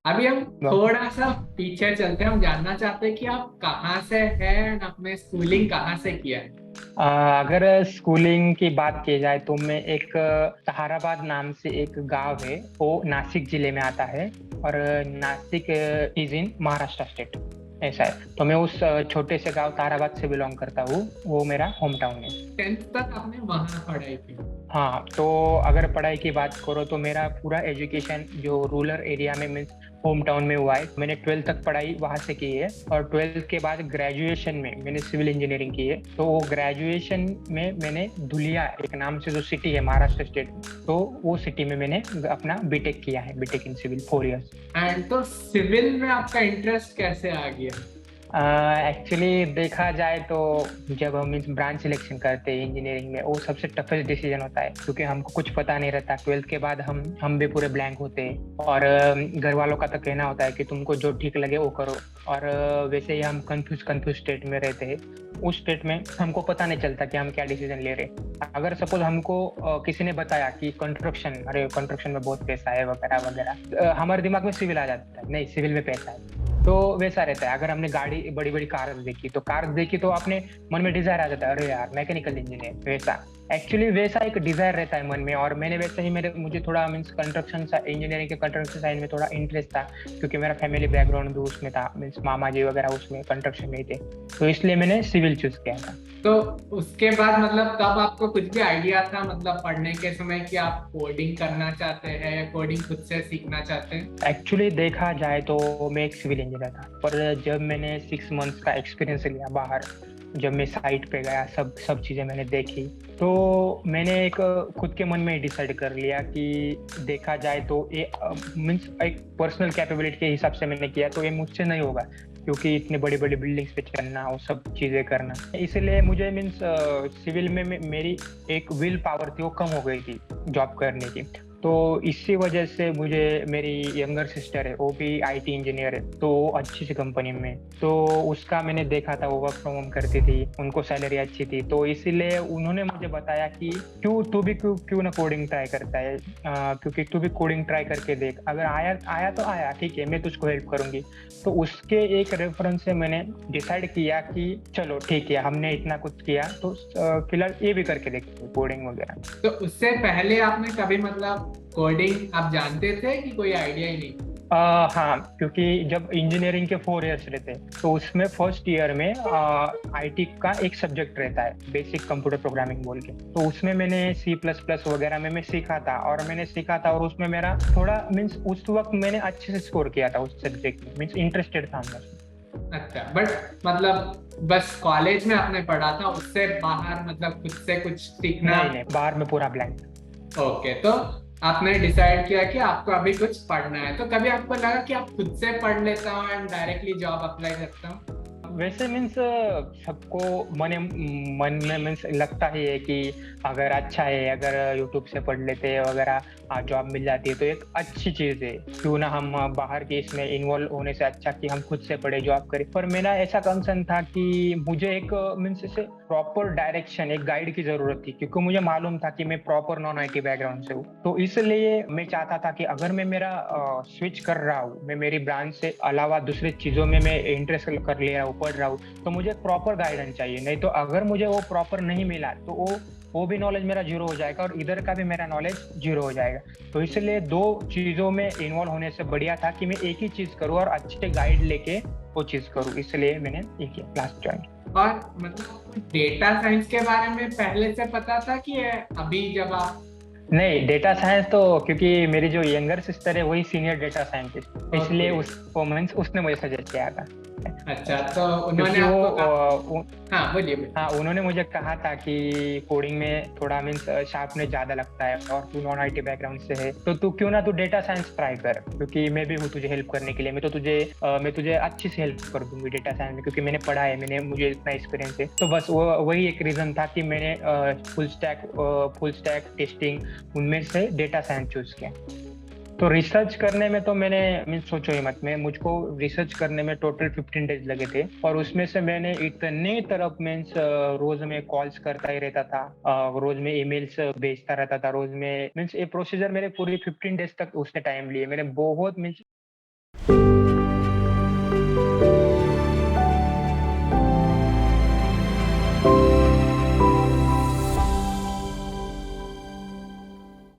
अभी हम वाह। थोड़ा सा पीछे चलते हैं। हम जानना चाहते हैं कि आप कहाँ से हैं and आपने स्कूलिंग कहाँ से किया है। अगर स्कूलिंग की बात की जाए तो मैं एक सहाराबाद नाम से एक गांव है, वो नासिक जिले में आता है। और Nashik is in Maharashtra state, ऐसा है। तो मैं उस छोटे से गांव ताराबाद से बिलोंग करता हूँ। वो मेरा होम टाउन है। 10th तक आपने वहां पढ़ाई की। हाँ, तो अगर पढ़ाई की बात करो तो मेरा पूरा एजुकेशन जो रूरल एरिया में मीन्स होम टाउन में हुआ है। मैंने 12th तक पढ़ाई वहां से की है, और 12th के बाद ग्रेजुएशन में मैंने सिविल इंजीनियरिंग की है। तो वो ग्रेजुएशन में मैंने धुलिया एक नाम से जो सिटी है महाराष्ट्र स्टेट में, तो वो सिटी में मैंने अपना बीटेक किया है, BTech in civil 4 years. And तो सिविल में आपका इंटरेस्ट कैसे आ गया। एक्चुअली देखा जाए तो जब हम इस ब्रांच सिलेक्शन करते हैं इंजीनियरिंग में, वो सबसे टफेस्ट डिसीजन होता है, क्योंकि हमको कुछ पता नहीं रहता। 12th के बाद हम भी पूरे ब्लैंक होते हैं, और घर वालों का तो कहना होता है कि तुमको जो ठीक लगे वो करो। और वैसे ही हम कंफ्यूज कंफ्यूज स्टेट में रहते हैं। उस स्टेट में हमको पता नहीं चलता कि हम क्या डिसीजन ले रहे हैं। अगर सपोज हमको किसी ने बताया कि कंस्ट्रक्शन, अरे कंस्ट्रक्शन में बहुत पैसा है वगैरह वगैरह, हमारे दिमाग में सिविल आ जाता है, नहीं सिविल में पैसा है। तो वैसा रहता है। अगर हमने गाड़ी बड़ी बड़ी कार देखी, तो कार देखी तो अपने मन में डिजायर आ जाता है, अरे यार मैकेनिकल इंजीनियर, वैसा। एक्चुअली वैसा एक डिजायर रहता है मन में। और मैंने वैसे ही मेरे मुझे थोड़ा मीन्स कंस्ट्रक्शन इंजीनियरिंग के कंस्ट्रक्शन साइड में थोड़ा इंटरेस्ट था, क्योंकि मेरा फैमिली बैकग्राउंड भी उसमें था, मीन्स मामा जी वगैरह उसमें कंस्ट्रक्शन में ही थे। तो इसलिए मैंने सिविल चूज किया था। तो उसके बाद मतलब तब आपको कुछ भी आइडिया था मतलब पढ़ने के समय कि आप कोडिंग करना चाहते हैं या कोडिंग खुद से सीखना चाहते हैं। एक्चुअली देखा जाए तो मैं एक सिविल इंजीनियर था, पर जब मैंने 6 मंथ्स का एक्सपीरियंस लिया बाहर, जब मैं साइट पे गया, सब सब चीज़ें मैंने देखी, तो मैंने एक खुद के मन में डिसाइड कर लिया कि देखा जाए तो ये मीन्स एक पर्सनल कैपेबिलिटी के हिसाब से मैंने किया, तो ये मुझसे नहीं होगा, क्योंकि इतने बड़ी बड़ी बिल्डिंग्स पे चढ़ना और सब चीज़ें करना। इसलिए मुझे मीन्स सिविल में मेरी एक विल पावर थी, वो कम हो गई थी जॉब करने की। तो इसी वजह से मुझे, मेरी यंगर सिस्टर है, वो भी आईटी इंजीनियर है, तो वो अच्छी सी कंपनी में, तो उसका मैंने देखा था, वो वर्क फ्रॉम होम करती थी, उनको सैलरी अच्छी थी। तो इसीलिए उन्होंने मुझे बताया कि क्यों तू भी क्यों क्यों ना कोडिंग ट्राई करता है, क्योंकि तू भी कोडिंग ट्राई करके देख, अगर आया आया तो आया, ठीक है, मैं तुझको हेल्प करूंगी। तो उसके एक रेफरेंस से मैंने डिसाइड किया कि चलो ठीक है, हमने इतना कुछ किया तो फिलहाल ये भी करके देखते हैं कोडिंग वगैरह। तो उससे पहले आपने कभी मतलब कोडिंग आप जानते थे कि कोई आइडिया ही नहीं। हाँ, क्योंकि जब इंजीनियरिंग के 4 इयर्स रहते हैं, तो उसमें फर्स्ट ईयर में आईटी का एक सब्जेक्ट रहता है, बेसिक कंप्यूटर प्रोग्रामिंग बोल के। तो उसमें मैंने सी प्लस प्लस वगैरह में मैं सीखा था, और मैंने सीखा था, और उसमें मेरा थोड़ा मीन्स उस वक्त मैंने अच्छे से स्कोर किया था उस सब्जेक्ट में, मीन्स इंटरेस्टेड था मैं उसमें। अच्छा बट मतलब बस कॉलेज में आपने पढ़ा था उससे बाहर मतलब खुद से कुछ सीखना। नहीं नहीं, बाहर में पूरा ब्लैंक। ओके तो आपने डिसाइड किया कि आपको अभी कुछ पढ़ना है तो कभी आपको लगा कि आप खुद से पढ़ लेता हूँ एंड डायरेक्टली जॉब अप्लाई करता हूँ। वैसे मीन्स सबको मन मन में मीन्स लगता ही है कि अगर अच्छा है, अगर यूट्यूब से पढ़ लेते हैं वगैरह, जॉब मिल जाती है तो एक अच्छी चीज है। क्यों ना हम बाहर के इसमें इन्वॉल्व होने से अच्छा कि हम खुद से पढ़े, जॉब करें। पर मेरा ऐसा कंसर्न था कि मुझे एक मीन्स से प्रॉपर डायरेक्शन, एक गाइड की जरूरत थी, क्योंकि मुझे मालूम था कि मैं प्रॉपर नॉन आईटी बैकग्राउंड से हूँ। तो इसलिए मैं चाहता था कि अगर मैं मेरा स्विच कर रहा हूँ, मैं मेरी ब्रांच से अलावा दूसरी चीजों में मैं इंटरेस्ट कर ले रहा हूँ, पढ़ रहा हूँ, तो मुझे प्रॉपर गाइडेंस चाहिए। नहीं तो अगर मुझे वो प्रॉपर नहीं मिला तो वो भी नॉलेज मेरा जीरो हो जाएगा, और इधर का भी मेरा नॉलेज जीरो हो जाएगा। तो इसलिए दो चीजों में इन्वॉल्व होने से बढ़िया था कि मैं एक ही चीज करूँ और अच्छे गाइड लेके वो चीज करूँ। इसलिए मैंने ये किया, क्लास ज्वाइन। और मतलब डेटा साइंस के बारे में पहले से पता था कि ये अभी जब आप। नहीं, डेटा साइंस तो क्योंकि मेरी जो यंगर सिस्टर है वही सीनियर डेटा साइंटिस्ट, ओके। इसलिए उसको मीन्स उसने मुझे सजेस्ट किया था अच्छा ऐसा। तो उन्होंने क्योंकि आपको कहा। हाँ बोलिए बोलिए। हाँ, उन्होंने मुझे कहा था कि कोडिंग में थोड़ा मीन्स शार्पनेस ज्यादा लगता है, और तू नॉन आईटी बैकग्राउंड से है, तो तू क्यों ना तू डेटा साइंस ट्राई कर, क्योंकि मैं भी हूँ तुझे हेल्प करने के लिए। मैं तुझे अच्छी से हेल्प कर दूंगी डेटा साइंस में, क्योंकि मैंने पढ़ा है, मुझे इतना एक्सपीरियंस है। तो बस वो वही एक रीजन था कि मैंने फुल स्टैक टेस्टिंग उनमें से डेटा साइंस चूज किया। तो रिसर्च करने में तो मैंने मीन्स सोचो ही मत, मैं मुझको रिसर्च करने में टोटल 15 डेज लगे थे, और उसमें से मैंने इतने तरफ मीन्स रोज में कॉल्स करता ही रहता था, रोज में ईमेल्स भेजता रहता था, रोज में मीन्स ये प्रोसीजर मेरे पूरी 15 डेज तक उसने टाइम लिए, मैंने बहुत मीन्स